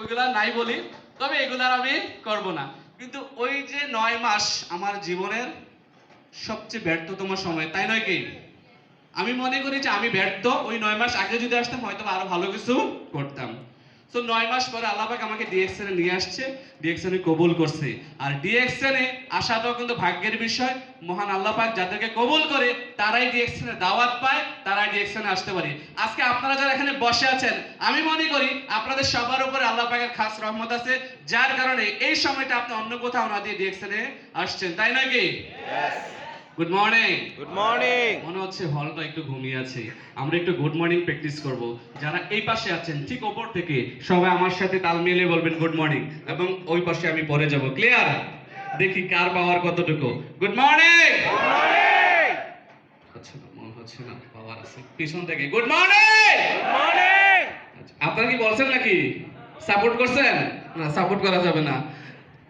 ওইগুলা নাই বলি, তবে এগুলা আমি করব না। কিন্তু ওই যে 9 মাস আমার জীবনের সবচেয়ে ব্যর্থতম সময়, তাই নয় কি? আমি মনে করি যে আমি ব্যর্থ, ওই 9 মাস আগে যদি আসতাম হয়তো আরো ভালো কিছু করতাম। তো 9 মাস পরে আল্লাহ পাক আমাকে ডিএক্সএন এ নিয়ে আসছে, ডিএক্সএন এ কবুল করছে। আর ডিএক্সএন এ আসাটাও কিন্তু ভাগ্যের বিষয়। মহান আল্লাহ পাক যাদেরকে কবুল করে তারাই ডিএক্সএন এ দাওয়াত পায়, তারাই ডিএক্সএন এ আসতে পারে। আজকে আপনারা যারা এখানে বসে আছেন, আমি মনে করি আপনাদের সবার উপরে আল্লাহ পাকের খাস রহমত আছে, যার কারণে এই সময়টা আপনি অন্য কোথাও না দিয়ে ডিএক্সএন এ আসছেন, তাই নয় কি? Good morning. Good morning. মনে হচ্ছে হলটা একটু ঘুমিয়ে আছে। আমরা একটু গুড মর্নিং প্র্যাকটিস করব। যারা এই পাশে আছেন ঠিক ওপর থেকে সবাই আমার সাথে তাল মিলিয়ে বলবেন গুড মর্নিং, এবং ওই পাশে আমি পরে যাব। ক্লিয়ার? দেখি কার পাওয়ার কতটুকু। Good morning. Good morning. আচ্ছা, মনে হচ্ছে না পাওয়ার আছে। পিছন থেকে গুড মর্নিং। Good morning. আপনারা কি বলছেন নাকি? সাপোর্ট করছেন? না, সাপোর্ট করা যাবে না।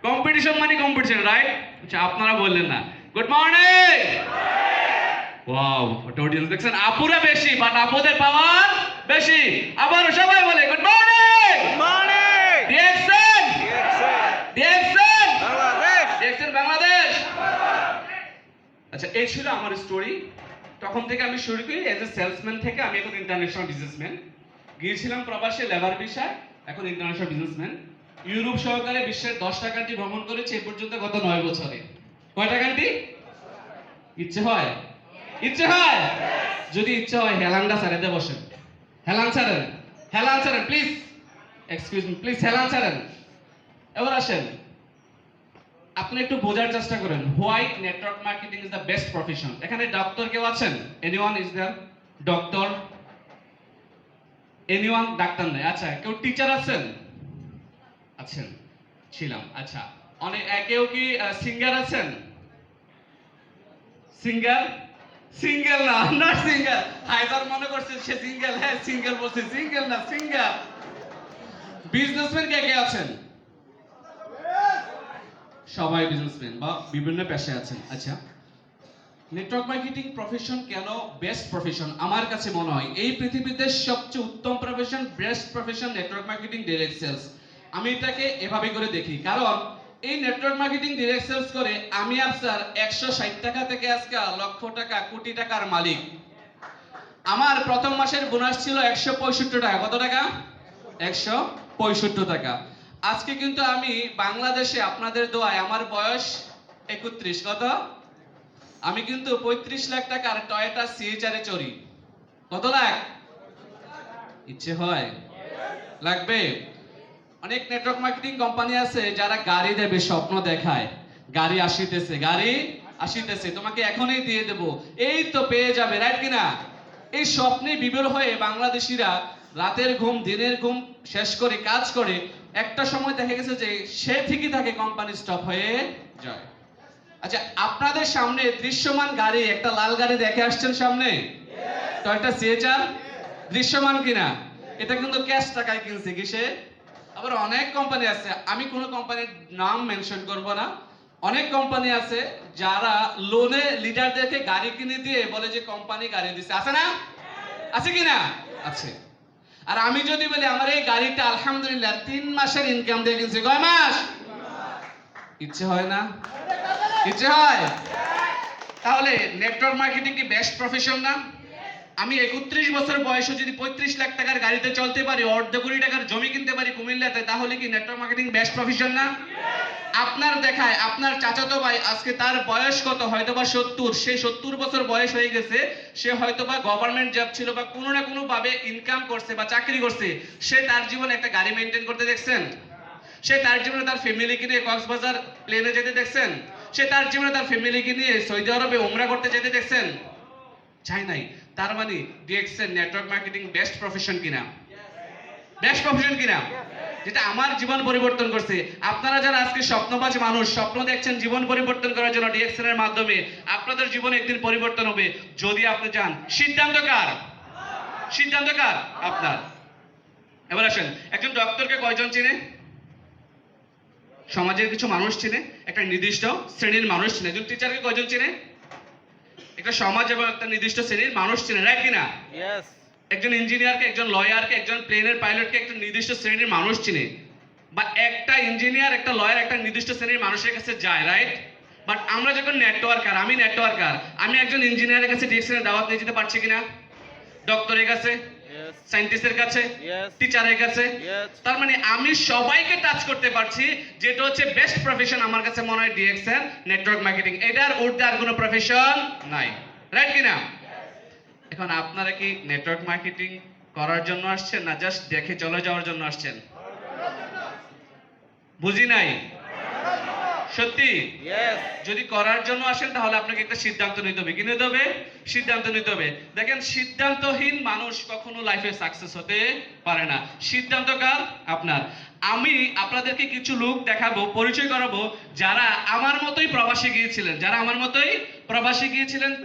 কম্পিটিশন মানে কম্পিটিশন, রাইট? আচ্ছা, আপনারা বললেন না। Good morning. ওয়াও, অডিয়েন্স দেখছেন আপুরা বেশি, বাট আপুদের পাওয়ার বেশি। আবার সবাই বলে good morning. Good morning. DXN, DXN, Bangladesh. DXN Bangladesh. আচ্ছা, এই ছিল আমার স্টোরি। তখন থেকে আমি শুরু করি এজ এ সেলসম্যান থেকে, আমি এখন ইন্টারন্যাশনাল বিজনেসম্যান। গিয়েছিলাম প্রবাসে লেবার ভিসায়, এখন ইন্টারন্যাশনাল বিজনেসম্যান। ইউরোপ সহকারে বিশ্বের 10টা কান্ট্রি ভ্রমণ করেছি এ পর্যন্ত গত 9 বছরে। কয়টা কান্ট্রি? ইচ্ছে হয়? ইচ্ছে হয়? যদি ইচ্ছে হয় হেলানটা ছাড়াতে বসেন। হেলান ছাড়েন, হেলান ছাড়েন প্লিজ। এক্সকিউজ মি, প্লিজ হেলান ছাড়েন। এবার আসেন, আপনি একটু বোঝার চেষ্টা করেন why network marketing is the best profession. এখানে ডক্টর কেউ আছেন? Anyone is there? Doctor? Anyone? Doctor নেই। আচ্ছা, কেউ টিচার আছেন? আছেন, ছিলাম। আচ্ছা, অনেক কেউ কি সিঙ্গার আছেন? সিঙ্গার? সিঙ্গেল না, নট সিঙ্গেল। হায়দার মনে করছে সে সিঙ্গেল। হ্যাঁ, সিঙ্গেল বলছে, সিঙ্গেল না, সিঙ্গার। বিজনেসম্যান কে কে আছেন? সবাই বিজনেসম্যান বা বিভিন্ন পেশায় আছেন। আচ্ছা, নেটওয়ার্ক মার্কেটিং প্রফেশন কেন বেস্ট প্রফেশন? আমার কাছে মনে হয় এই পৃথিবীতে সবচেয়ে উত্তম profession, best profession network marketing, direct sales. আমি এটাকে এভাবে করে দেখি, কারণ এই নেটওয়ার্ক মার্কেটিং ডাইরেক্ট সেলস করে আমি আপনার 160 টাকা থেকে আজকে লক্ষ টাকা, কোটি টাকার মালিক। আমার প্রথম মাসের বোনাস ছিল 165 টাকা। কত টাকা? 165 টাকা। আজকে কিন্তু আমি বাংলাদেশে আপনাদের দোয়ায়, আমার বয়স 31। কত? আমি কিন্তু 35 লাখ টাকার টয়োটা সিএচআর এ চড়ি। কত লাখ? ইচ্ছে হয়? লাগবে? অনেক নেটওয়ার্ক মার্কেটিং কোম্পানি আছে যারা গাড়ি দেবে, স্বপ্ন দেখায় গাড়ি আসিতেছে, গাড়ি আসিতেছে, তোমাকে এখনই দিয়ে দেব, এই তো পেয়ে যাবে, রাইট কিনা? এই স্বপ্নে বিভোর হয়ে বাংলাদেশিরা রাতের ঘুম দিনের ঘুম শেষ করে কাজ করে একটা সময় দেখা গেছে যে সে ঠিকই থাকে, কোম্পানি স্টপ হয়ে যায়। আচ্ছা, আপনাদের সামনে দৃশ্যমান গাড়ি, একটা লাল গাড়ি দেখে আসছেন সামনে, টয়োটা সিএচআর। দৃশ্যমান কিনা? এটা কিন্তু ক্যাশ টাকায় কিনছে। কিসে? আবার অনেক কোম্পানি আছে, আমি কোনো কোম্পানির নাম মেনশন করব না। অনেক কোম্পানি আছে যারা লোনে লিডারদেরকে গাড়ি কিনে দিয়ে বলে যে কোম্পানি গাড়ি দিচ্ছে। আছে না? আছে কিনা? আছে। আর আমি যদি বলি আমার এই গাড়িটা আলহামদুলিল্লাহ 3 মাসের ইনকাম দিয়ে কিনছি। কয় মাস? ইচ্ছে হয় না? ইচ্ছে হয়? তাহলে নেটওয়ার্ক মার্কেটিং কি বেস্ট প্রফেশন না? আমি 31 বছর বয়সে যদি 35 লাখ টাকার গাড়িতে চলতে পারি, অর্ধ কোটি টাকার জমি কিনতে পারি কুমিল্লাতে, তাহলে কি নেটওয়ার্ক মার্কেটিং বেস্ট প্রফেশন না? আপনার দেখায় আপনার চাচাতো ভাই আজকে তার বয়স কত? হয়তোবা 70। সে 70 বছর বয়স হয়ে গেছে, সে হয়তোবা গভর্নমেন্ট জব ছিল বা কোনো না কোনো ভাবে ইনকাম করছে বা চাকরি করছে। সে তার জীবনে একটা গাড়ি মেইনটেইন করতে দেখছেন? সে তার জীবনে তার ফ্যামিলিকে নিয়ে কক্সবাজার প্লেনে যেতে দেখছেন? সে তার জীবনে তার ফ্যামিলিকে নিয়ে সৌদি আরবে উমরা করতে যেতে দেখছেন? চাই নাই। তার মানে DXN network marketing best profession কিনা? বেস্ট প্রফেশন কিনা? যেটা আমার জীবন পরিবর্তন করছে। আপনারা যারা আজকে স্বপ্নবাজ মানুষ, স্বপ্ন দেখছেন জীবন পরিবর্তন করার জন্য, ডিএক্সএন এর মাধ্যমে আপনাদের জীবনে একদিন পরিবর্তন হবে যদি আপনি চান। সিদ্ধান্ত কার? সিদ্ধান্ত কার? আপনার। এবার আসেন, একজন ডক্টরকে কয়জন চিনে? সমাজের কিছু মানুষ চিনে, একটা নির্দিষ্ট শ্রেণীর মানুষ চিনে। একজন টিচারকে কয়জন চিনে? একটা সমাজ এবং একটা নির্দিষ্ট শ্রেণীর মানুষ চিনে, রাইট কিনা? ইয়েস। একজন ইঞ্জিনিয়ারকে, একজন লয়ারকে, একজন প্লেনের পাইলটকে একটা নির্দিষ্ট শ্রেণীর মানুষ চিনে। বা একটা ইঞ্জিনিয়ার, একটা লয়ার একটা নির্দিষ্ট শ্রেণীর মানুষের কাছে যায়, রাইট? বাট আমরা যখন নেটওয়ার্কার, আমি একজন ইঞ্জিনিয়ারের কাছে ডিএক্সএনের দাওয়াত নিয়ে যেতে পারছি কিনা? ডক্টরের কাছে, Yes. সায়েন্টিস্টের কাছে, Yes. টিচারের কাছে। Yes. তার মানে আমি সবাইকে টাচ করতে পারছি, যেটা হচ্ছে বেস্ট প্রফেশন আমার কাছে মনে হয় ডিএক্সএন নেটওয়ার্ক মার্কেটিং। এটার ঊর্ধ্বে আর কোনো প্রফেশন নাই, রাইট কিনা? এখন আপনারা কি নেটওয়ার্ক মার্কেটিং করার জন্য আসছেন না জাস্ট দেখে চলে যাওয়ার জন্য আসছেন? বুঝি নাই। সত্যি? Yes. যদি করার জন্য আসেন তাহলে আপনাকে একটা সিদ্ধান্ত নিতে হবে। কি নিতে হবে? সিদ্ধান্ত নিতে হবে। দেখেন, সিদ্ধান্তহীন মানুষ কখনো লাইফে সাকসেস হতে পারে না। সিদ্ধান্ত কার? আপনার। আমি আপনাদেরকে কিছু লোক দেখাবো, পরিচয় করাবো, যারা আমার মতোই প্রবাসী গিয়েছিলেন,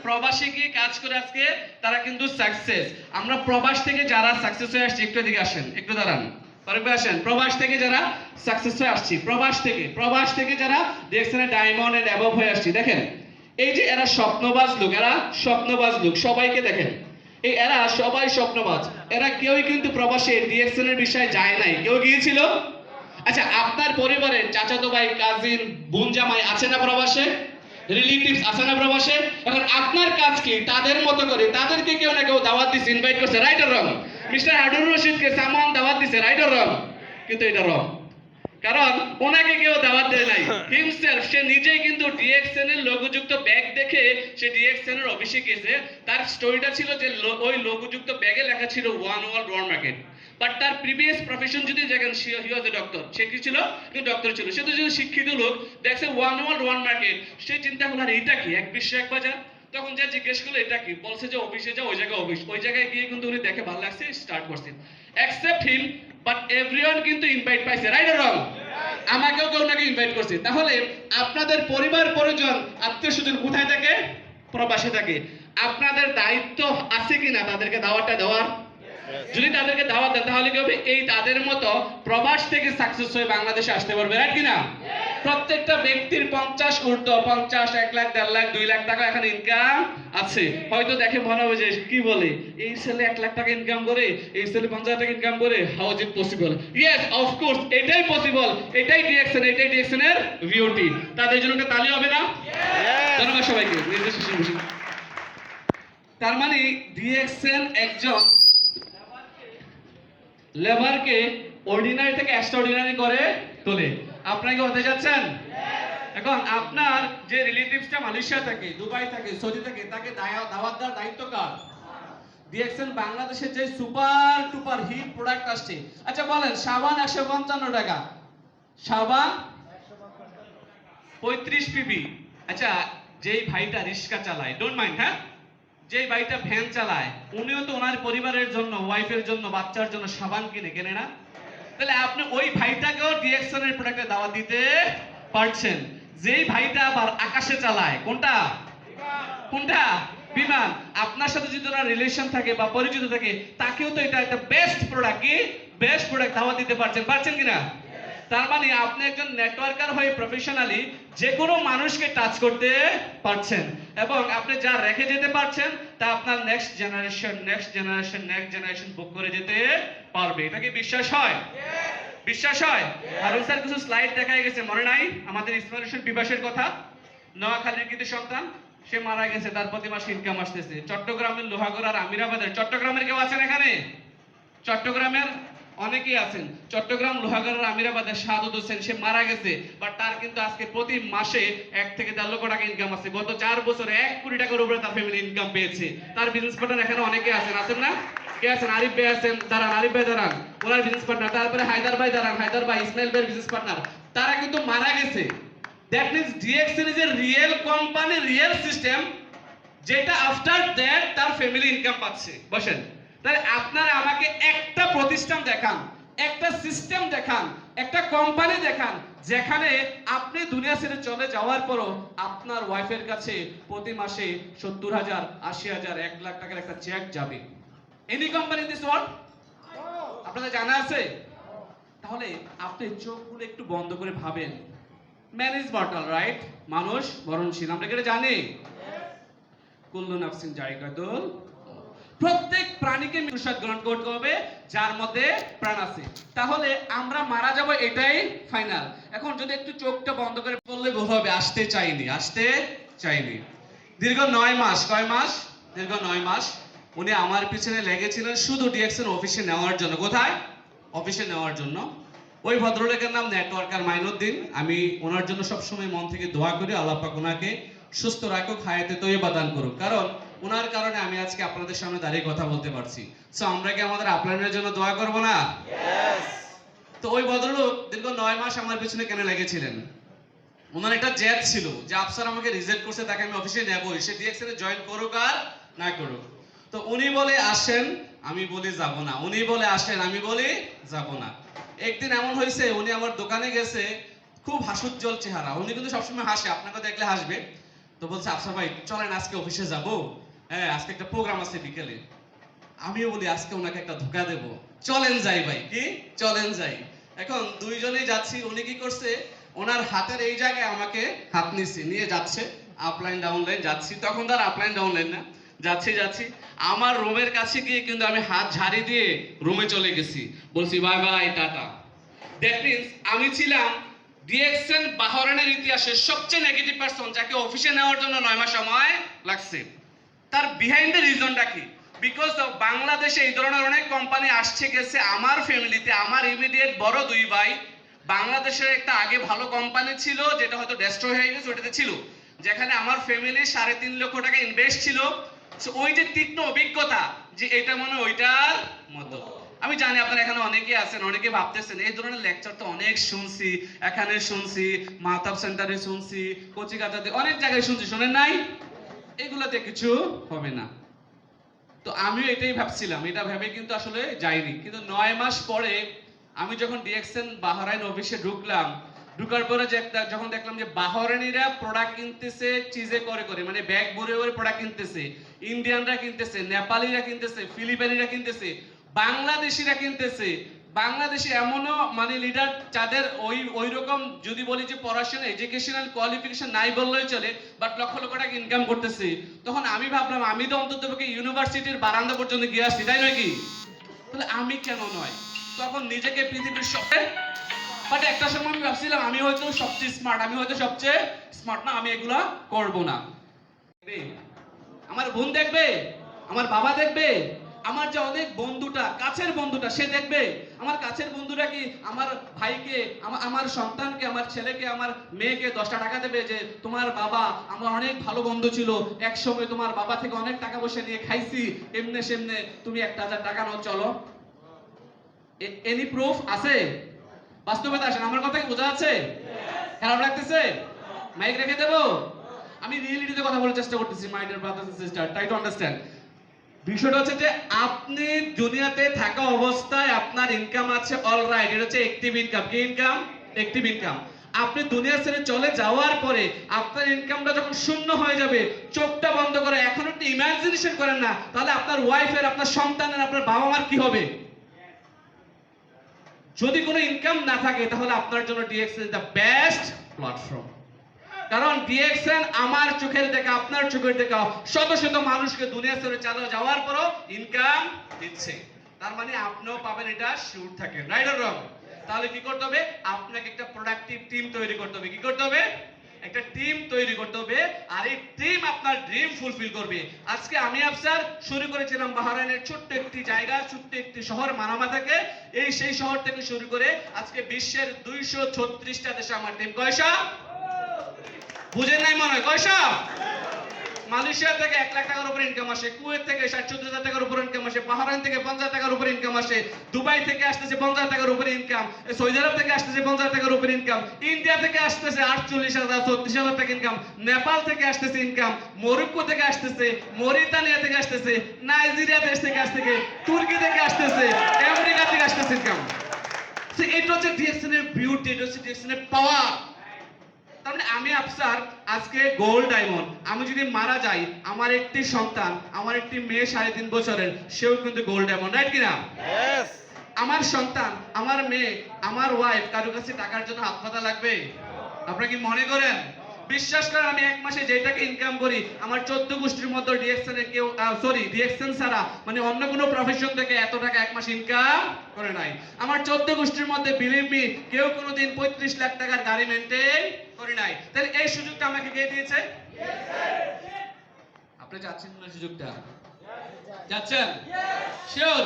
প্রবাসী গিয়ে কাজ করে আজকে তারা কিন্তু সাকসেস। আমরা প্রবাস থেকে যারা সাকসেস হয়ে আসছি, একটু এদিকে আসেন, একটু দাঁড়ান, পরে আসেন। প্রবাস থেকে যারা সাকসেস হয়ে আসছি, প্রবাস থেকে যারা দেখছেন ডায়মন্ড এন্ড অ্যাবভ হয়ে আসছি, দেখেন এই যে এরা স্বপ্নবাজ লোক, সবাইকে দেখেন, এরা সবাই স্বপ্নবাজ। এরা কেউই কিন্তু প্রবাসে ডিএক্সএন এর বিষয়ে যায় নাই। কেউ গিয়েছিল? আচ্ছা, আপনার পরিবারের চাচাতো ভাই, কাজিন, বোন, জামাই আছে না প্রবাসে? রিলেটিভস আছে না প্রবাসে? এখন আপনার কাজ কি? তাদের মতো করে তাদেরকে কেউ না কেউ দাওয়াত দিছে, ইনভাইট করছে, right or wrong? Mister Harunur রশিদকে সামান দাওয়াত দিছে, রাইট অর রং? কিন্তু এটা রং, কারণ ওনাকে কেউ দাওয়াত দেয় নাই। হিমসেলফ, সে নিজেই কিন্তু ডিএক্সএন এর লোগোযুক্ত ব্যাগ দেখে সে ডিএক্সএন এর অফিসে গেছে। তার স্টোরিটা ছিল যে ওই লোগোযুক্ত ব্যাগে লেখা ছিল one world one market. But তার প্রিভিয়াস প্রফেশন যদি দেখেন, হি ওয়াজ এ ডক্টর। সে কি ছিল? কিন্তু ডক্টর ছিল। সে তো যদি শিক্ষিত লোক, দেখছে ওয়ান ওয়ার্ল্ড ওয়ান মার্কেট, সে চিন্তা করলো আর এটা কি, এক বিশ্ব এক বাজার। তখন যা জিজ্ঞেস করলো এটা কি, বলছে যে অফিসে যাও, ওই জায়গায় অফিস। ওই জায়গায় গিয়ে কিন্তু উনি দেখে ভালো লাগছে, স্টার্ট করছেন। অ্যাকসেপ্ট হিম, বাট এভরিওয়ান কিন্তু ইনভাইট পাইছে, রাইট অর রং? আমাকেও কেউ নাকি ইনভাইট করছে। তাহলে আপনাদের পরিবার পরিজন, আত্মীয় স্বজন কোথায় থাকে? প্রবাসে থাকে। আপনাদের দায়িত্ব আছে কিনা তাদেরকে দাওয়াতটা দেওয়ার? যদি তাদেরকে দাওয়াত দেন তাহলে কি হবে? এই তাদের মতো প্রবাস থেকে সাকসেস হয়ে বাংলাদেশে আসতে পারবে, রাইট কিনা? প্রত্যেকটা ব্যক্তির 50 ঊর্ধ্ব, 50, 1 লাখ, 1.5 লাখ, 2 লাখ টাকা এখানে ইনকাম আছে। হয়তো দেখে মনে হবে যে কি বলে, এই ছেলে 1 লাখ টাকা ইনকাম করে, এই ছেলে 50,000 টাকা ইনকাম করে, how is it possible? Yes, of course, এটাই পসিবল। এটাই ডিএক্সএন এর বিউটি। তাদের জন্য একটা তালি হবে না? Yes. ধন্যবাদ সবাইকে। নির্দেশ শেষে বসি। তার মানে ডিএক্সএন একজন লেবারকে অর্ডিনারি থেকে এক্সট্রাঅর্ডিনারি করে তোলে। আপনারা কি হতে যাচ্ছেন? এখন আপনার যে রিলেটিভসটা মালয়েশিয়া থাকে, দুবাই থাকে, সৌদি থাকে, তাকে দাওয়াত দেওয়ার দায়িত্ব কার? ডিএক্সএন বাংলাদেশের যে সুপার টুপার হিট প্রোডাক্ট আসছে। আচ্ছা বলেন, সাবান 155 টাকা, সাবান 35 পিবি। আচ্ছা, যেই ভাইটা রিক্সা চালায়, ডোন্ট মাইন্ড, হ্যাঁ, যেই ভাইটা ভ্যান চালায়, উনিও তো ওনার পরিবারের জন্য, ওয়াইফের জন্য, বাচ্চার জন্য সাবান কেনে না? তাহলে আপনি ওই ভাইটাকেও ডিএক্সএন এর প্রোডাক্টে দাওয়াত দিতে পারছেন। যেই ভাইটা আবার আকাশে চালায়, কোনটা? বিমান। আপনার সাথে যদি ওনার রিলেশন থাকে বা পরিচিত থাকে, তাকেও তো এটা একটা বেস্ট প্রোডাক্ট, কি বেস্ট প্রোডাক্ট দাওয়াত দিতে পারছেন কিনা? তার মানে আপনি একজন নেটওয়ার্কার হয়ে প্রফেশনালি যে কোনো মানুষকে টাচ করতে পারছেন, এবং আপনি যা রেখে যেতে পারছেন তা আপনার নেক্সট জেনারেশন বুক করে যেতে পারবে। এটা কি বিশ্বাস হয়? বিশ্বাস হয়? হারুন স্যার কিছু স্লাইড দেখাই গেছে, মনে নাই? আমাদের ইসমাইল হোসেন বিবাসের কথা, নোয়াখালীর কৃতি সন্তান, সে মারা গেছে, তার প্রতি মাসে ইনকাম আসতেছে। চট্টগ্রামের লোহাগড়া আর আমিরাবাদের, চট্টগ্রামের কেউ আছেন এখানে? চট্টগ্রামের অনেকেই আছেন। চট্টগ্রাম লোহাগড়ার আমিরাবাদের সাদত হোসেন, সে মারা গেছে, বাট তার কিন্তু আজকে প্রতি মাসে 1 থেকে 1.5 লক্ষ টাকা ইনকাম আছে। গত 4 বছরে 1 কোটি টাকার উপরে তার ফ্যামিলি ইনকাম পেয়েছে। তার বিজনেস পার্টনার এখানে অনেকে আছেন না? কে আছেন? আরিফ ভাই আছেন, আরিফ ভাই দাঁড়ান, ওনার বিজনেস পার্টনার। তারপরে হায়দার ভাই দাঁড়ান, হায়দার ভাই, ইসমাইল ভাইয়ের বিজনেস পার্টনার। তারা কিন্তু মারা গেছে। That means DXN is a real company, real system, যেটা আফটার দ্যাট তার ফ্যামিলি ইনকাম পাচ্ছে। বসেন। তাহলে আপনারা আমাকে একটা প্রতিষ্ঠান দেখান, একটা সিস্টেম দেখান, একটা কোম্পানি দেখান, যেখানে আপনি দুনিয়া ছেড়ে চলে যাওয়ার পরও আপনার ওয়াইফের কাছে প্রতি মাসে 70,000, 80,000, 1 লাখ টাকার একটা চেক যাবে। Any company in this world? আপনাদের জানা আছে? তাহলে আপনি চোখগুলো একটু বন্ধ করে ভাবেন, ম্যান ইজ মর্টাল, রাইট? মানুষ মরণশীল, আমরা কি এটা জানি? কুল্লু নাফসিন জায়গাতুল। প্রত্যেক প্রাণীকে প্রসাদ গ্রহণ করতে হবে যার মধ্যে প্রাণ আছে। তাহলে আমরা মারা যাব, এটাই ফাইনাল। এখন যদি একটু চোখটা বন্ধ করে বললে ভুল হবে, আসতে চাইনি। দীর্ঘ 9 মাস, কয় মাস? দীর্ঘ 9 মাস উনি আমার পিছনে লেগেছিলেন শুধু ডিএক্সএন অফিসে নেওয়ার জন্য। কোথায়? অফিসে নেওয়ার জন্য। ওই ভদ্রলোকের নাম নেটওয়ার্কার মাইনুদ্দিন। আমি ওনার জন্য সবসময় মন থেকে দোয়া করি, আল্লাহ পাক ওনাকে সুস্থ রাখুক, হায়াতে তৈয়বা দান করুক। কারণ ওনার কারণে আমি আজকে আপনাদের সামনে দাঁড়িয়ে কথা বলতে পারছি। সো আমরা কি আমাদের আপলাইনের জন্য দোয়া করব না? তো ওই ভদ্রলোক দীর্ঘ 9 মাস আমার পিছনে কেন লেগেছিলেন? ওনার একটা জেদ ছিল যে আফসার আমাকে রিজেক্ট করছে, তাকে আমি অফিসে নেবই, সে ডিএক্সএন এ জয়েন করুক আর না করুক। তো উনি বলে আসেন, আমি বলি যাব না। উনি বলে আসেন, আমি বলি যাব না। একদিন এমন হয়েছে, উনি আমার দোকানে গেছে, খুব হাস্যোজ্জ্বল চেহারা। উনি কিন্তু সবসময় হাসে, আপনাকে দেখলে হাসবে। তো বলছে আফসার ভাই চলেন আজকে অফিসে যাব, হ্যাঁ আজকে একটা প্রোগ্রাম আছে বিকেলে। আমিও বলি আজকে ওনাকে একটা ধোকা দেব, চলেন যাই ভাই। কি চলেন যাই। এখন দুইজনেই যাচ্ছি। উনি কি করছে, ওনার হাতের এই জায়গায় আমাকে হাত নিয়ে যাচ্ছে, আপলাইন ডাউনলাইন যাচ্ছি। তখন তার আপলাইন ডাউনলাইন না, যাচ্ছি আমার রুমের কাছে গিয়ে কিন্তু আমি হাত ঝাড়ি দিয়ে রুমে চলে গেছি, বলছি bye bye tata. That means আমি ছিলাম ডিএক্সএন বাহরাইনের ইতিহাসে সবচেয়ে নেগেটিভ পারসন যাকে অফিসে নেওয়ার জন্য 9 মাস সময় লাগছে। তার বিহাইন্ড দ্য রিজনটা কি? বিকজ বাংলাদেশে এই ধরনের অনেক কোম্পানি আসছে গেছে। আমার ফ্যামিলিতে আমার ইমিডিয়েট বড় 2 ভাই বাংলাদেশের একটা আগে ভালো কোম্পানি ছিল, যেটা হয়তো ডেস্ট্রয় হয়ে গেছে, ওটাতে ছিল, যেখানে আমার ফ্যামিলি 3.5 লক্ষ টাকা ইনভেস্ট ছিল। ওই যে তীক্ষ্ণ অভিজ্ঞতা যে এটা মনে ওইটার মতো। আমি জানি আপনারা এখানে অনেকেই আছেন, অনেকে ভাবতেছেন এই ধরনের লেকচার তো অনেক শুনছি, এখানে শুনছি, মাহতাব সেন্টারে শুনছি, কচিকাচাতে অনেক জায়গায় শুনছি, শোনেন নাই? এগুলোতে কিছু হবে না। তো আমিও এটাই ভাবছিলাম, এটা ভেবে কিন্তু আসলে যাইনি। কিন্তু 9 মাস পরে আমি যখন ডিএক্সএন বাহরাইন অফিসে ঢুকার পরে যখন দেখলাম যে বাহরাইনিরা প্রোডাক্ট কিনতেছে চিজে করে, মানে ব্যাগ ভরে প্রোডাক্ট কিনতেছে, ইন্ডিয়ানরা কিনতেছে, নেপালিরা কিনতেছে, ফিলিপাইনিরা কিনতেছে, বাংলাদেশিরা কিনতেছে। বাংলাদেশে এমনও মানে লিডার যাদের ওই রকম যদি বলি যে পড়াশোনা এডুকেশনাল কোয়ালিফিকেশন নাই বললেই চলে, বাট লক্ষ লক্ষ টাকা ইনকাম করতেছে। তখন আমি ভাবলাম আমি তো অন্ততপক্ষে ইউনিভার্সিটির বারান্দা পর্যন্ত গিয়ে আসছি, তাই নয় কি? তাহলে আমি কেন নয়? তখন নিজেকে পৃথিবীর সবচেয়ে, বাট একটা সময় আমি ভাবছিলাম আমি হয়তো সবচেয়ে স্মার্ট, না আমি এগুলা করব না। আমার বোন দেখবে, আমার বাবা দেখবে, আমার যে অনেক বন্ধুটা, কাছের বন্ধুটা, সে দেখবে। আমার কাছের বন্ধুরা কি আমার ভাইকে, আমার সন্তানকে, আমার ছেলেকে, আমার মেয়েকে 10টা টাকা দেবে যে তোমার বাবা আমার অনেক ভালো বন্ধু ছিল, এক সময় তোমার বাবা থেকে অনেক টাকা পয়সা নিয়ে খাইছি, এমনে সেমনে তুমি 1000 টাকা নাও চলো? এনি প্রুফ আছে? বাস্তবতা আসেন, আমার কথা কি বোঝা যাচ্ছে? খারাপ লাগতেছে? মাইক রেখে দেবো? আমি রিয়েলিটিতে কথা বলার চেষ্টা করতেছি, my dear brothers and sister, try to understand. বিষয়টা হচ্ছে যে আপনি দুনিয়াতে থাকা অবস্থায় আপনার ইনকাম আছে, অলরাইট, এটা হচ্ছে অ্যাক্টিভ ইনকাম। কি ইনকাম? Active income. আপনি দুনিয়া ছেড়ে চলে যাওয়ার পরে আপনার ইনকামটা যখন শূন্য হয়ে যাবে, চোখটা বন্ধ করে এখন একটু ইমাজিনেশন করেন না, তাহলে আপনার ওয়াইফের, আপনার সন্তানের, আপনার বাবা মার কি হবে? যদি কোনো ইনকাম না থাকে তাহলে আপনার জন্য DXN is the best platform. কারণ ডিএক্সএন আমার চোখের দেখা, আপনার চোখের দেখা শত শত মানুষকে দুনিয়া ছেড়ে চলে যাওয়ার পরও ইনকাম দিচ্ছে। তার মানে আপনিও পাবেন, এটা শিওর থাকেন। রাইট অর রং? তাহলে কি করতে হবে? আপনাকে একটা প্রোডাক্টিভ টিম তৈরি করতে হবে। কি করতে হবে? একটা টিম তৈরি করতে হবে, আর এই টিম আপনার ড্রিম ফুলফিল করবে। আজকে আমি আফসার শুরু করেছিলাম বাহরাইনের ছোট্ট একটি জায়গা, ছোট্ট একটি শহর মানামা থেকে। সেই শহর থেকে শুরু করে আজকে বিশ্বের 236টা দেশে আমার টিম। কয়শা? বুঝেন নাই মনে হয়? কয়শা? মালয়েশিয়া থেকে 1 লাখ টাকার উপরে ইনকাম আসে, কুয়েত থেকে 60-70 টাকার উপরে ইনকাম আসে, বাহরাইন থেকে 50 টাকার উপরে ইনকাম আসে, দুবাই থেকে আসতেছে 50 টাকার উপরে ইনকাম, সৌদি আরব থেকে আসতেছে 50 টাকার উপরে ইনকাম, ইন্ডিয়া থেকে আসতেছে 48,000 36,000 টাকা ইনকাম, নেপাল থেকে আসতেছে ইনকাম, মরক্কো থেকে আসতেছে, মরিতানিয়া থেকে আসতেছে, নাইজেরিয়া দেশ থেকে আসতেছে, তুর্কি থেকে আসতেছে, আমেরিকা থেকে আসতেছে ইনকাম। এটা হচ্ছে ডিএক্সএন এর বিউটি, এটা হচ্ছে ডিএক্সএন এর পাওয়ার। তাহলে আমি আফসার আজকে গোল্ড ডায়মন্ড। আমি যদি মারা যাই, আমার একটি সন্তান, আমার একটি মেয়ে 3.5 বছরের, সেও কিন্তু গোল্ড ডায়মন্ড। রাইট কিনা? আমার সন্তান, আমার মেয়ে, আমার ওয়াইফ কারো কাছে টাকার জন্য হাত পাতা লাগবে? আপনারা কি মনে করেন? বিশ্বাস করেন আমি এক মাসে যেই টাকা ইনকাম করি আমার 14 গোষ্ঠীর মধ্যে ডিএক্সএন এর কেউ ডিএক্সএন ছাড়া মানে অন্য কোনো প্রফেশন থেকে এত টাকা এক মাস ইনকাম করে নাই। আমার 14 গোষ্ঠীর মধ্যে বিলিভ মি কেউ কোনোদিন 35 লাখ টাকার গাড়ি মেইনটেইন করে নাই। তাহলে এই সুযোগটা আমাকে কে দিয়েছে? আপনি চাচ্ছেন না সুযোগটা? যাচ্ছেন? শিওর?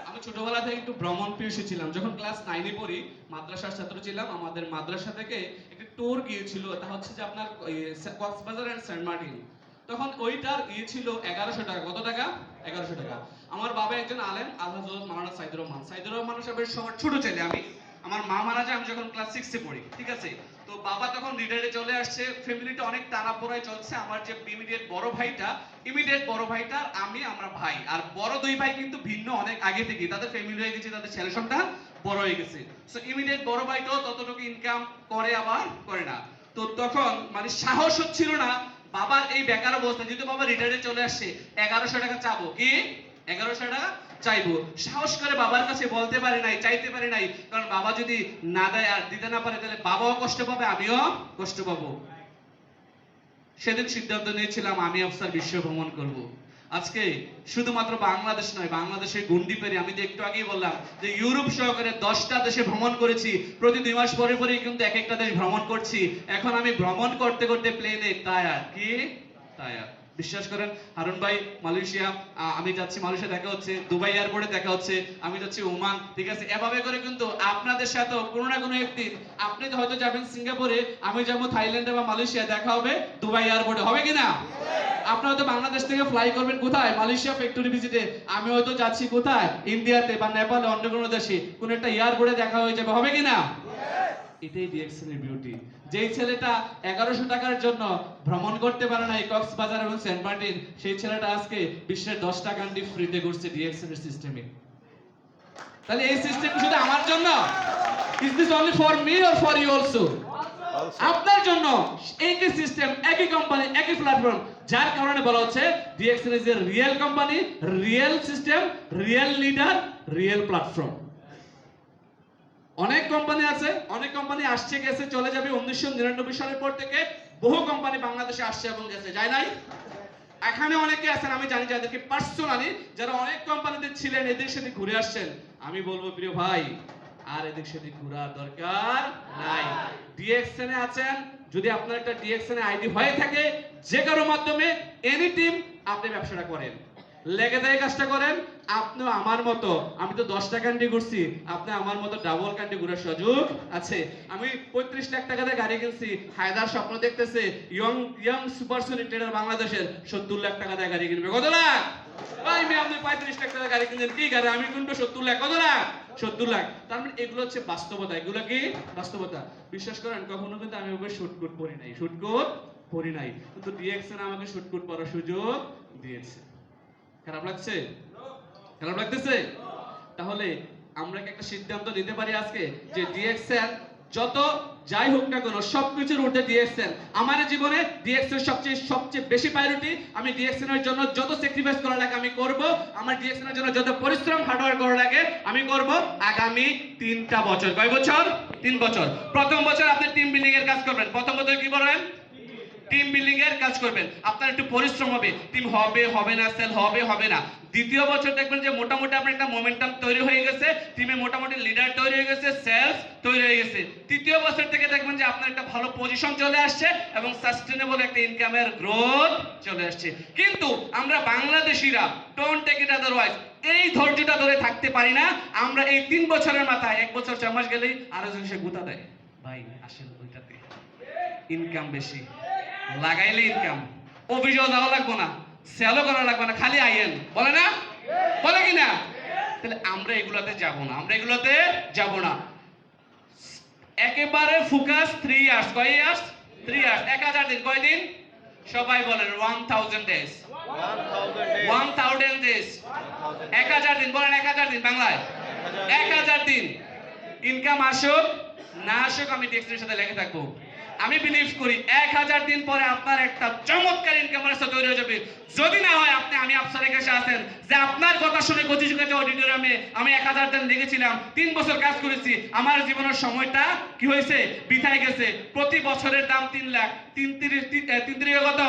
আমি ছোটবেলা থেকে একটু ভ্রমণ পিপাসু ছিলাম। যখন ক্লাস 9 এ পড়ি, মাদ্রাসার ছাত্র ছিলাম। আমাদের মাদ্রাসা থেকে একটা ট্যুর গিয়েছিল। তা হচ্ছে যে আপনার কক্সবাজার এন্ড সেন্ট মার্টিন। তখন ওইটার ছিল 1100 টাকা। কত টাকা? 1100 টাকা। আমার বাবা একজন আলেম, আল্লাহ হযরত মাওলানা সাইদুর রহমান। সাইদুর রহমান সাহেবের সবার ছোট ছেলে আমি। আমার মা মারা যায় আমি যখন ক্লাস 6 এ পড়ি। ঠিক আছে? তো বাবা তখন রিটায়ারে চলে আসছে, ফ্যামিলিটা অনেক টানাপোড়ায় চলছে। আমার যে ইমিডিয়েট বড় ভাইটা আমি আমরা ভাই। আর বড় দুই ভাই কিন্তু ভিন্ন অনেক আগে থেকে, তাদের ফ্যামিলি হয়ে গেছে, তাদের ছেলে সন্তান বড় হয়ে গেছে। সো ইমিডিয়েট বড় ভাইটাও ততটুকু ইনকাম করে আবার করে না। তো তখন মানে সাহস হচ্ছিল না বাবার এই বেকার অবস্থা, যেহেতু বাবা রিটায়ারে চলে আসছে, 1100 টাকা চাবো কি 1100 টাকা চাইবো, সাহস করে বাবার কাছে বলতে পারি নাই, চাইতে পারি নাই। কারণ বাবা যদি না দেয় আর দিতে না পারে তাহলে বাবাও কষ্ট পাবে, আমিও কষ্ট পাবো। সেদিন সিদ্ধান্ত নিয়েছিলাম আমি আফসার বিশ্ব ভ্রমণ করব। আজকে শুধুমাত্র বাংলাদেশ নয়, বাংলাদেশের গণ্ডি পেরে আমি তো একটু আগেই বললাম যে ইউরোপ সহকারে 10টা দেশে ভ্রমণ করেছি। প্রতি 2 মাস পরে পরে কিন্তু এক একটা দেশ ভ্রমণ করছি। এখন আমি ভ্রমণ করতে করতে প্লেনে টায়ার বিশ্বাস করেন হারুন ভাই, মালয়েশিয়া আমি যাচ্ছি, মালয়েশিয়া দেখা হচ্ছে, দুবাই এয়ারপোর্টে দেখা হচ্ছে, আমি যাচ্ছি ওমান। ঠিক আছে? এভাবে করে কিন্তু আপনাদের সাথেও কোনো না কোনো একদিন আপনি হয়তো যাবেন সিঙ্গাপুরে, আমি যাবো থাইল্যান্ডে বা মালয়েশিয়া, দেখা হবে দুবাই এয়ারপোর্টে, হবে কিনা? আপনি হয়তো বাংলাদেশ থেকে ফ্লাই করবেন কোথায়? মালয়েশিয়া ফ্যাক্টরি ভিজিটে। আমি হয়তো যাচ্ছি কোথায়? ইন্ডিয়াতে বা নেপালে, অন্য কোনো দেশে, কোনো একটা এয়ারপোর্টে দেখা হয়ে যাবে, হবে কিনা? এটাই ডিএক্সএন এর বিউটি। যেই ছেলেটা 1100 টাকার জন্য ভ্রমণ করতে পারে না কক্সবাজার এবং সেন্ট মার্টিন, সেই ছেলেটা আজকে বিশ্বের 10টা কান্ট্রি ফ্রিতে ঘুরছে ডিএক্সএন এর সিস্টেমে। তাহলে এই সিস্টেম শুধু আমার জন্য? Is this only for me or for you also? আপনার জন্য। একই সিস্টেম, একই কোম্পানি, একই প্ল্যাটফর্ম, যার কারণে বলা হচ্ছে DXN is a real company, real system, real leader, real platform. অনেক কোম্পানি আছে, অনেক কোম্পানি আসছে গেছে চলে যাবে। 1999 সালের পর থেকে বহু কোম্পানি বাংলাদেশে আসছে এবং গেছে, যায় নাই? এখানে অনেকে আছেন আমি জানি যাদেরকে পার্সোনালি, যারা অনেক কোম্পানিতে ছিলেন, এদের সাথে ঘুরে আসছেন। আমি বলবো প্রিয় ভাই, আর এদের সাথে ঘোরার দরকার নাই। ডিএক্সএন এ আছেন, যদি আপনার একটা ডিএক্সএন আইডি হয়ে থাকে, যে কারো মাধ্যমে এনি টিম আপনি ব্যবসাটা করেন, লেগে থেকে কাজটা করেন। আপনি আমার মতো, আমি তো 10টা কান্ট্রি ঘুরছি, আপনি আমার মতো ডাবল কান্ট্রি ঘোরার সুযোগ আছে। আমি 35 লাখ টাকা দিয়ে গাড়ি কিনছি, হায়দার স্বপ্ন দেখতেছে ইয়ং সুপারসোনিক ট্রেডার বাংলাদেশের 70 লাখ টাকা দিয়ে গাড়ি কিনবে। কত লাখ? ভাই আমি আপনি 35 লাখ টাকা গাড়ি কিনছেন, কি গাড়ি? আমি কিনবো 70 লাখ। কত লাখ? 70 লাখ। তার মানে এগুলো হচ্ছে বাস্তবতা। এগুলো কি বাস্তবতা? বিশ্বাস করেন কখনো কিন্তু আমি ওভাবে শুটকুট পরি নাই, কিন্তু ডিএক্সএন আমাকে শুটকুট পরার সুযোগ দিয়েছে। খারাপ লাগছে? খারাপ লাগতেছে? তাহলে আমরা কি একটা সিদ্ধান্ত নিতে পারি আজকে যে ডিএক্সএন যত যাই হোক না কেন সবকিছুর ঊর্ধ্বে ডিএক্সএন আমার জীবনে? ডিএক্সএন সবচেয়ে বেশি প্রায়োরিটি। আমি ডিএক্সএন এর জন্য যত স্যাক্রিফাইস করা লাগে আমি করব। আমার ডিএক্সএন এর জন্য যত পরিশ্রম হার্ডওয়ার্ক করা লাগে আমি করব। আগামী 3টা বছর, কয় বছর? 3 বছর। প্রথম বছর আপনি টিম বিল্ডিং এর কাজ করবেন। প্রথম বছর কি করবেন? টিম বিল্ডিং এর কাজ করবেন। আপনার একটু পরিশ্রম হবে, টিম হবে না, সেল হবে না। দ্বিতীয় বছর দেখবেন যে মোটামুটি আপনার একটা মোমেন্টাম তৈরি হয়ে গেছে, টিমে মোটামুটি লিডার তৈরি হয়ে গেছে, সেলস তৈরি হয়ে গেছে। তৃতীয় বছর থেকে দেখবেন যে আপনার একটা ভালো পজিশন চলে আসছে এবং সাস্টেনেবল একটা ইনকামের গ্রোথ চলে আসছে। কিন্তু আমরা বাংলাদেশিরা ডোন্ট টেক ইট আদারওয়াইজ, এই ধৈর্যটা ধরে থাকতে পারি না। আমরা এই 3 বছরের মাথায় 1 বছর 6 মাস গেলেই আরো জন সে গুতা দেয়, ভাই আসেন ওইটাতে ইনকাম বেশি, লাগাইলে ইনকাম, অফিসেও যাওয়া লাগবো না, সেলও করা লাগবে না, খালি আইয়েন, বলে না? বলে কি না? তাহলে আমরা এগুলোতে যাব না। একেবারে ফোকাস 3 ইয়ার্স। কয় ইয়ার্স? 3 ইয়ার্স। 1000 দিন। কয় দিন? সবাই বলেন 1000 ডেজ। 1000 ডেজ। 1000 দিন। বলেন 1000 দিন বাংলায়। 1000 দিন। ইনকাম আসুক না আসুক আমি ডিএক্সএন এর সাথে লেগে থাকবো। আমি বিলিভ করি 1000 দিন পরে আপনার একটা চমৎকার ইনকাম রাস্তা তৈরি হয়ে যাবে। যদি না হয় আমি আফসারের কাছে আসেন যে আপনার কথা শুনে কচিযুগাতে অডিটোরিয়ামে আমি 1000 দিন লেগেছিলাম, 3 বছর কাজ করেছি, আমার জীবনের সময়টা কি হয়েছে, বিথায় গেছে। প্রতি বছরের দাম 3 লাখ, 3 কত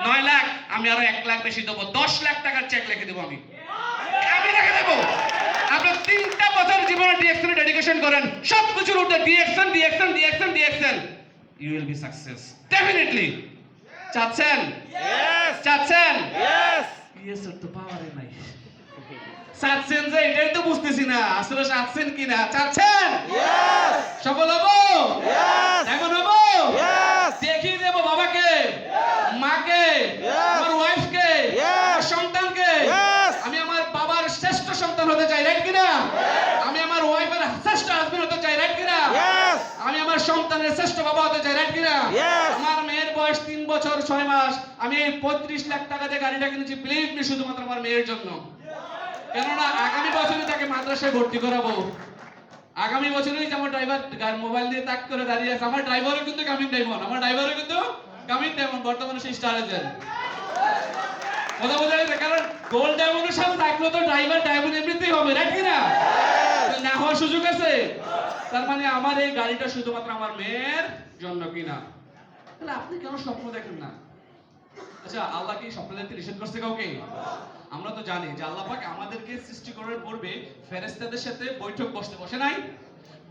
9 লাখ, আমি আরো 1 লাখ বেশি দেবো, 10 লাখ টাকার চেক লিখে দেবো আমি লিখে দেবো। আপনি 3টা বছর জীবনে ডিএক্সএন ডেডিকেশন করেন, সবকিছুর উঠে DXN, you will be success definitely. চাচ্ছেন? Yes. চাচ্ছেন? Yes. ইয়েস তো পাওয়ারে নাই। চাচ্ছেন যে এটাই তো বুঝতেছি না আসলে চাচ্ছেন কিনা। চাচ্ছেন? Yes. সফল হবো? Yes. ডায়মন্ড হবো? Yes. দেখিয়ে দেব বাবাকে, মাকে, Yes. আমার ওয়াইফকে, Yes. আমার সন্তানকে। Yes. আমি আমার বাবার শ্রেষ্ঠ সন্তান হতে চাই, রাইট কিনা? আমি আমার ওয়াইফের শ্রেষ্ঠ হাজবেন্ড হতে চাই, রাইট কিনা? Yes. আমি আমার সন্তানের শ্রেষ্ঠ বাবা হতে চাই, রাইট কিনা? Yes. আমার মেয়ের বয়স 3 বছর 6 মাস, আমি এই 35 লাখ টাকা দিয়ে গাড়িটা কিনেছি, বিলিভ মি, শুধুমাত্র আমার মেয়ের জন্য। কেননা আগামী বছরই তাকে মাদ্রাসায় ভর্তি করাবো। আগামী বছরই আমার ড্রাইভার মোবাইল দিয়ে তাক করে দাঁড়িয়ে আছে। আমার ড্রাইভারও কিন্তু কামিং ডায়মন্ড, বর্তমানে সেই স্টার এজেন্ট। কথা বোঝা গেছে? কারণ গোল্ড ডায়মন্ডের সাথে থাকলে তো ড্রাইভার ডায়মন্ড এমনিতেই হবে, রাইট কিনা? না হওয়ার সুযোগ আছে। তার মানে আমার এই গাড়িটা শুধুমাত্র আমার মেয়ের জন্য কিনা। তাহলে আপনি কেন স্বপ্ন দেখেন না? আচ্ছা, আল্লাহ কি স্বপ্ন দেখতে নিষেধ করছে কাউকে? আমরা তো জানি যে আল্লাহ পাক আমাদেরকে সৃষ্টি করার পূর্বে ফেরেশতাদের সাথে বৈঠক বসে নাই?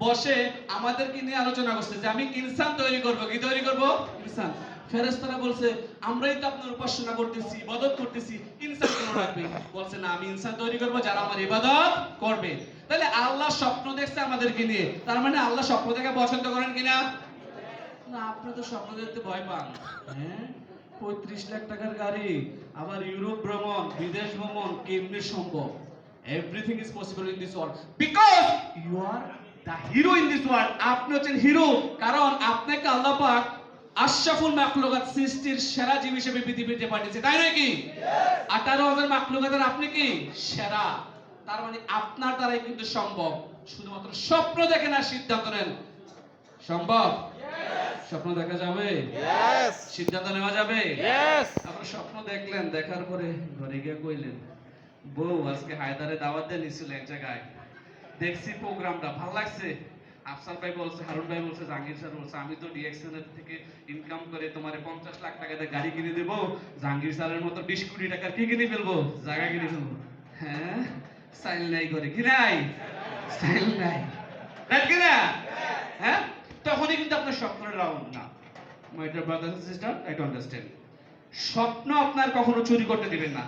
বসে আমাদেরকে নিয়ে আলোচনা করছে যে আমি ইনসান তৈরি করব। কি তৈরি করব? ইনসান। ফেরেশতারা বলছে আমরাই তো আপনার উপাসনা করতেছি, ইবাদত করতেছি, ইনসান কেন রাখবে? বলছে না, আমি ইনসান তৈরি করব যারা আমার ইবাদত করবে। তাহলে আল্লাহ স্বপ্ন দেখছে আমাদেরকে নিয়ে, তার মানে আল্লাহ স্বপ্ন দেখে পছন্দ করেন কিনা? না, আপনি তো স্বপ্ন দেখতে ভয় পান। হ্যাঁ, 35 লাখ টাকার গাড়ি, আবার ইউরোপ ভ্রমণ, বিদেশ ভ্রমণ কেমনে সম্ভব? Everything is possible in this world because you are the hero in this world. আপনি হচ্ছেন হিরো, কারণ আপনাকে আল্লাহ পাক আশরাফুল মাখলুকাত, সৃষ্টির সেরা জীব হিসেবে পৃথিবীতে পাঠিয়েছে, তাই নয় কি? 18,000 মাখলুকাতের আপনি কি সেরা। তার মানে আপনার দ্বারাই কিন্তু সম্ভব। শুধুমাত্র স্বপ্ন দেখেন আর সিদ্ধান্ত নেন। সম্ভব? স্বপ্ন দেখা যাবে? Yes. সিদ্ধান্ত নেওয়া যাবে? Yes. আপনি স্বপ্ন দেখলেন, দেখার পরে ঘরে গিয়ে কইলেন বউ আজকে হায়দারে দাওয়াত দিয়ে নিছিল এক জায়গায়, দেখছি প্রোগ্রামটা ভালো লাগছে। আফসার ভাই বলছে, হারুন ভাই বলছে, জাহাঙ্গীর স্যার বলছে আমি তো ডিএক্সএন এর থেকে ইনকাম করে তোমারে 50 লাখ টাকা দিয়ে গাড়ি কিনে দেবো, জাহাঙ্গীর স্যারের মতো 20 কোটি টাকার কি কিনে ফেলবো, জায়গা কিনে ফেলবো। হ্যাঁ, স্টাইল নাই করে কি নাই? স্টাইল নাই, রাইট কি না? হ্যাঁ, তখনই কিন্তু আপনার স্বপ্নের রাউন্ড না। My dear brothers and sister, I to understand. স্বপ্ন আপনার কখনো চুরি করতে দিবেন না।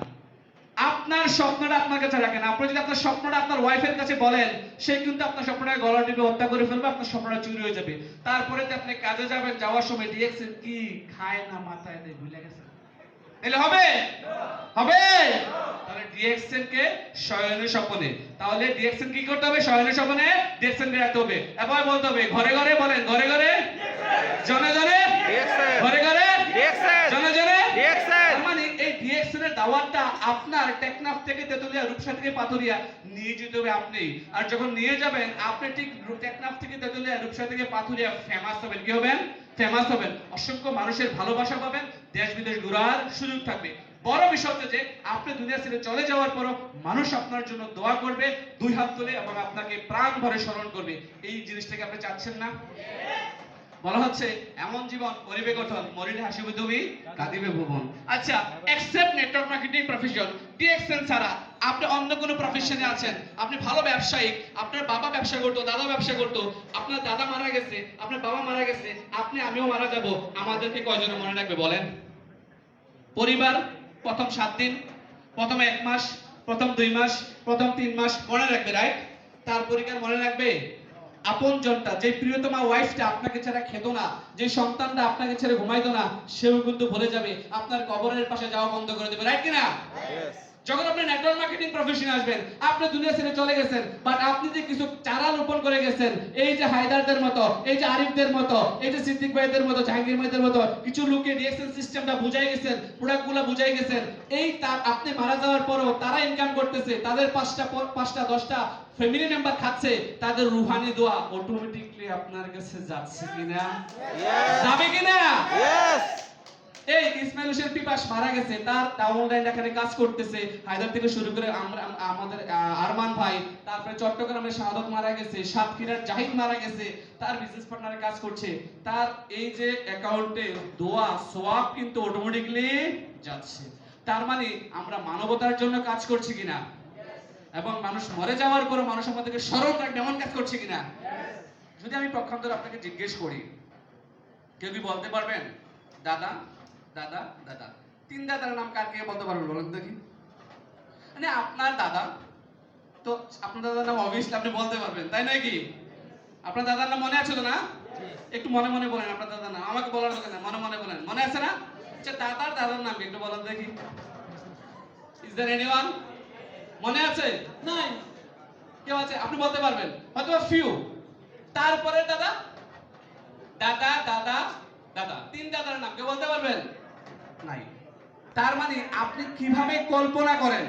আপনার স্বপ্নটা আপনার কাছে রাখেন। আপনি যদি আপনার স্বপ্নটা আপনার ওয়াইফের কাছে বলেন, সে কিন্তু আপনার স্বপ্নটাকে গলা টিপে হত্যা করে ফেলবে, আপনার স্বপ্নটা চুরি হয়ে যাবে। তারপরে যে আপনি কাজে যাবেন, যাওয়ার সময় ডিএক্সএন কি খায় না মাথায় দেয় ভুলে গেছেন, তাহলে হবে? হবে? তাহলে ডিএক্সএন কে শয়নের স্বপ্নে, তাহলে ডিএক্সএন কি করতে হবে? শয়নের স্বপ্নে ডিএক্সএন কে রাখতে হবে। এবার বলতে হবে ঘরে ঘরে, বলেন ঘরে ঘরে, জনে জনে, DXN. ঘরে ঘরে, DXN. জনে জনে। DXN. মানে এই ডিএক্সএন এর দাওয়াতটা আপনার টেকনাফ থেকে তেতুলিয়া, রূপসা থেকে পাথুরিয়া নিয়ে যেতে হবে আপনি। আর যখন নিয়ে যাবেন, আপনি ঠিক টেকনাফ থেকে তেতুলিয়া, রূপসা থেকে পাথুরিয়া ফেমাস হবেন। কি হবেন? ফেমাস হবেন। অসংখ্য মানুষের ভালোবাসা পাবেন, দেশ বিদেশ ঘোরার সুযোগ থাকবে। বড় বিষয় হচ্ছে যে আপনি দুনিয়া ছেড়ে চলে যাওয়ার পরও মানুষ আপনার জন্য দোয়া করবে, 2 হাত তুলে, এবং আপনাকে প্রাণ ভরে স্মরণ করবে। এই জিনিসটাকে আপনি চাচ্ছেন না? বলা হচ্ছে এমন জীবন করিবে গঠন, মরিলে হাসিবে তুমি, কাঁদিবে ভুবন। আচ্ছা, except network marketing profession, DXN ছাড়া আপনি অন্য কোনো প্রফেশনে আছেন, আপনি ভালো ব্যবসায়িক, আপনার বাবা ব্যবসা করতো, দাদা ব্যবসা করতো, আপনার দাদা মারা গেছে, আপনার বাবা মারা গেছে, আপনি আমিও মারা যাব, আমাদেরকে কয়জনে মনে রাখবে বলেন? পরিবার প্রথম 7 দিন, প্রথম 1 মাস, প্রথম 2 মাস, প্রথম 3 মাস মনে রাখবে, রাইট? তারপরে কি আর মনে রাখবে? আপনজনটা, যে প্রিয়তমা ওয়াইফটা আপনাকে ছাড়া খেতো না, যে সন্তানটা আপনাকে ছেড়ে ঘুমাইতো না, সেও কিন্তু ভুলে যাবে, আপনার কবরের পাশে যাওয়া বন্ধ করে দেবে, রাইট কিনা? Yes. যখন আপনি নেটওয়ার্ক মার্কেটিং প্রফেশনে আসবেন, আপনি দুনিয়া ছেড়ে চলে গেছেন, বাট আপনি যে কিছু চারা রোপণ করে গেছেন, এই যে হায়দারদের মতো, এই যে আরিফদের মতো, এই যে সিদ্দিক ভাইদের মতো, জাহাঙ্গীর ভাইদের মতো কিছু লোকে ডিএক্সএন সিস্টেমটা বুঝাই গেছেন, প্রোডাক্টগুলো বুঝাই গেছেন, এই তার আপনি মারা যাওয়ার পরও তারা ইনকাম করতেছে, তাদের 5টা 10টা ফ্যামিলি মেম্বার খাচ্ছে, তাদের রুহানি দোয়া অটোমেটিকলি আপনার কাছে যাচ্ছে কিনা? Yes. যাবে কিনা? Yes. এই ইসমাইল হোসেন পিপাস মারা গেছে, তার ডাউনলাইন এখানে কাজ করতেছে, হায়দার থেকে শুরু করে আমরা আমাদের আরমান ভাই, তারপরে চট্টগ্রামের শাহাদত মারা গেছে, সাতক্ষীরার জাহিদ মারা গেছে, তার বিজনেস পার্টনারে কাজ করছে, তার এই যে অ্যাকাউন্টে দোয়া সোয়াব কিন্তু অটোমেটিকলি যাচ্ছে। তার মানে আমরা মানবতার জন্য কাজ করছি কিনা, এবং মানুষ মরে যাওয়ার পর মানুষ আমাদেরকে স্মরণ রাখবে এমন কাজ করছে কিনা। যদি আমি পক্ষান্তর আপনাকে জিজ্ঞেস করি, কেউ কি বলতে পারবেন দাদা দাদা দাদা? তিন দাদার নাম কার কে বলতে পারবেন বলেন দেখি? মানে আপনার দাদা, তো আপনার দাদার নাম অবভিয়াসলি আপনি বলতে পারবেন, তাই নয় কি? আপনার দাদার নাম মনে আছে তো না? একটু মনে মনে বলেন আপনার দাদার নাম, আমাকে বলার দরকার নেই, মনে মনে বলেন। মনে আছে না? আচ্ছা, দাদার নাম একটু বলেন দেখি। Is there anyone? মনে আছে? নাই। কেউ আছে? আপনি বলতে পারবেন হয়তো ফিউ। তারপরে দাদা দাদা দাদা দাদা, তিন দাদার নাম কেউ বলতে পারবেন? নাই। তার মানে আপনি কিভাবে কল্পনা করেন,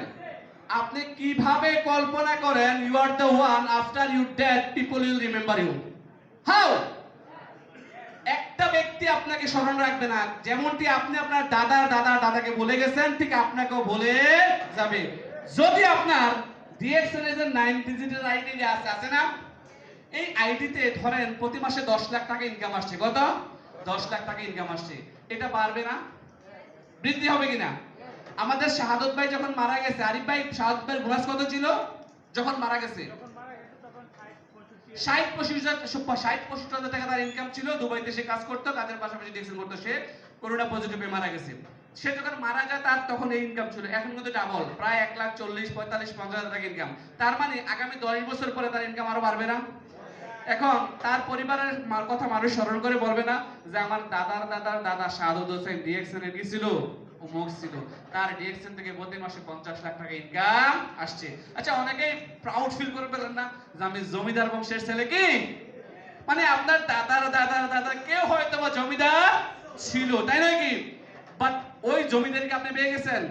আপনি কিভাবে কল্পনা করেন you are the one after you dead people will remember you? How? একটা ব্যক্তি আপনাকে স্মরণ রাখবে না, যেমনটি আপনি আপনার দাদাকে বলে গেছেন, ঠিক আপনাকেও বলে যাবে। যদি আপনার ডিএক্সএন এর 9 ডিজিটের আইডি আছে না, এই আইডিতে ধরেন প্রতি মাসে 10 লাখ টাকা ইনকাম আসছে, কত? 10 লাখ টাকা ইনকাম আসছে, এটা বাড়বে না? বৃদ্ধি হবে কিনা? আমাদের শাহাদত ভাই যখন মারা গেছে, আরিফ ভাই শাহাদত ভাইয়ের বোনাস কত ছিল যখন মারা গেছে? 60-65,000 টাকা তার ইনকাম ছিল। দুবাইতে সে কাজ করতো, কাজের পাশাপাশি ডিএক্সএন করতো। সে করোনা পজিটিভে মারা গেছে। সে যখন মারা যায় তার তখন এই ইনকাম ছিল, এখন কিন্তু ডাবল, প্রায় 1,40,45,50,000 টাকা ইনকাম। তার মানে আগামী 10 বছর পরে তার ইনকাম আরো বাড়বে না? এখন তার পরিবারের কথা মানুষ স্মরণ করে বলবে না যে আমার দাদার দাদা শাহাদত হোসেন ডিএক্সএন এ কি ছিল? অমুক ছিল, তার ডিএক্সএন থেকে প্রতি মাসে 50 লাখ টাকা ইনকাম আসছে। আচ্ছা, অনেকেই প্রাউড ফিল করে পেলেন না যে আমি জমিদার বংশের ছেলে? কি মানে আপনার দাদা কেউ হয়তো বা জমিদার ছিল, তাই নয় কি? বাট ওই জমিদারকে আপনি পেয়ে গেছেন,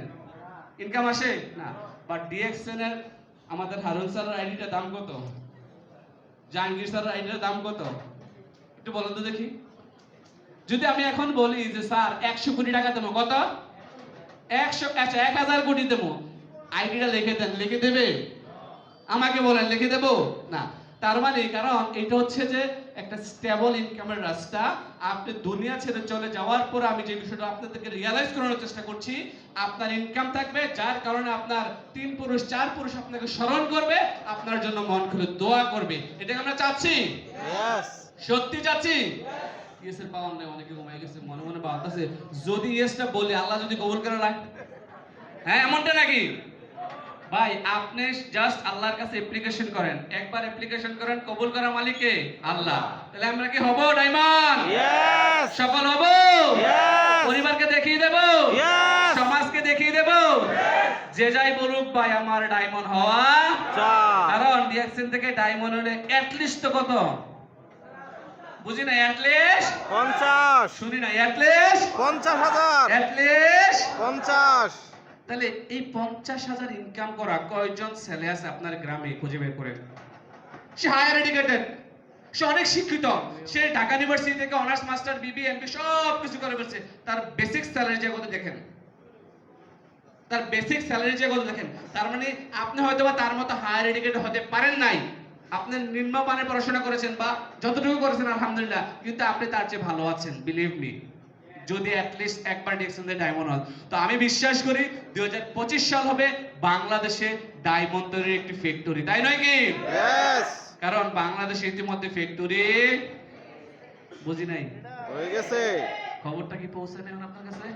ইনকাম আসে না। বাট ডিএক্সএন এর আমাদের হারুন স্যারের আইডিটার দাম কত? জাহাঙ্গীর স্যারের আইডিটার দাম কত? একটু বলেন তো দেখি। যদি আমি এখন বলি যে স্যার 100 কোটি টাকা দেবো, কত? 1,000 কোটি দেবো, আইডিটা লিখে দেন, লিখে দেবে? আমাকে বলেন লিখে দেব না। তার মানে কারণ এটা হচ্ছে যে একটা স্টেবল ইনকামের রাস্তা। আপনি দুনিয়া ছেড়ে চলে যাওয়ার পর আমি যে বিষয়টা আপনাদেরকে রিয়ালাইজ করানোর চেষ্টা করছি, আপনার ইনকাম থাকবে, যার কারণে আপনার 3 পুরুষ 4 পুরুষ আপনাকে স্মরণ করবে, আপনার জন্য মন খুলে দোয়া করবে। এটাকে আমরা চাচ্ছি? Yes. সত্যি চাচ্ছি? ইয়েসের পাওয়ার নেই, অনেকে ঘুমাই গেছে, মনে মনে ভাবতেছে যদি ইয়েসটা বলি আল্লাহ যদি কবুল করে রাখ। হ্যাঁ, এমনটা নাকি? ভাই আপনি জাস্ট আল্লাহর কাছে অ্যাপ্লিকেশন করেন, একবার অ্যাপ্লিকেশন করেন, কবুল করার মালিক কে? আল্লাহ। তাহলে আমরা কি হব ডায়মন্ড? Yes. সফল হব? Yes. পরিবারকে দেখিয়ে দেব? Yes. সমাজকে দেখিয়ে দেব? যে যাই বলুক ভাই আমার ডায়মন্ড হওয়া চাই। কারণ ডিএক্সএন থেকে ডায়মন্ড হলে এট লিস্ট তো কত? বুঝি না, এট লিস্ট 50. শুনি না, এট লিস্ট 50,000. At least 50. তাহলে এই 50,000 ইনকাম করা কয়জন ছেলে আছে আপনার গ্রামে খুঁজে বের করেন। সে হায়ার এডুকেটেড, সে অনেক শিক্ষিত, সে ঢাকা ইউনিভার্সিটি থেকে অনার্স মাস্টার বিবি এমপি সব কিছু করে ফেলছে, তার বেসিক স্যালারি যে কত দেখেন, তার বেসিক স্যালারি যে কত দেখেন। তার মানে আপনি হয়তো বা তার মতো হায়ার এডুকেটেড হতে পারেন নাই, আপনি নিম্নমানের পড়াশোনা করেছেন বা যতটুকু করেছেন আলহামদুলিল্লাহ, কিন্তু আপনি তার চেয়ে ভালো আছেন, বিলিভ মি। যদি অ্যাটলিস্ট একবার ডিএক্সএন এর ডায়মন্ড হন, তো আমি বিশ্বাস করি 2025 সাল হবে বাংলাদেশে ডায়মন্ড তৈরির একটি ফ্যাক্টরি, তাই নয় কি? Yes. কারণ বাংলাদেশে ইতিমধ্যে ফ্যাক্টরি বুঝি নাই, হয়ে গেছে। খবরটা কি পৌঁছায় না আপনার কাছে?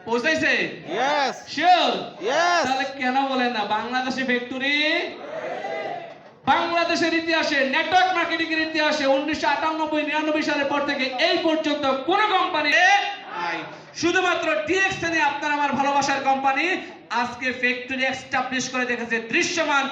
পৌঁছাইছে? Yes. শিওর? Yes. তাহলে কেন বলেন না বাংলাদেশে ফ্যাক্টরি? বাংলাদেশের ইতিহাসে, নেটওয়ার্ক মার্কেটিং এর ইতিহাসে 1998-99 সালের পর থেকে এই পর্যন্ত কোন কোম্পানি নাই, শুধুমাত্র ডিএক্সএন আপনার আমার ভালোবাসার কোম্পানি আজকে ফ্যাক্টরি এস্টাবলিশ করে দেখেছে, দৃশ্যমান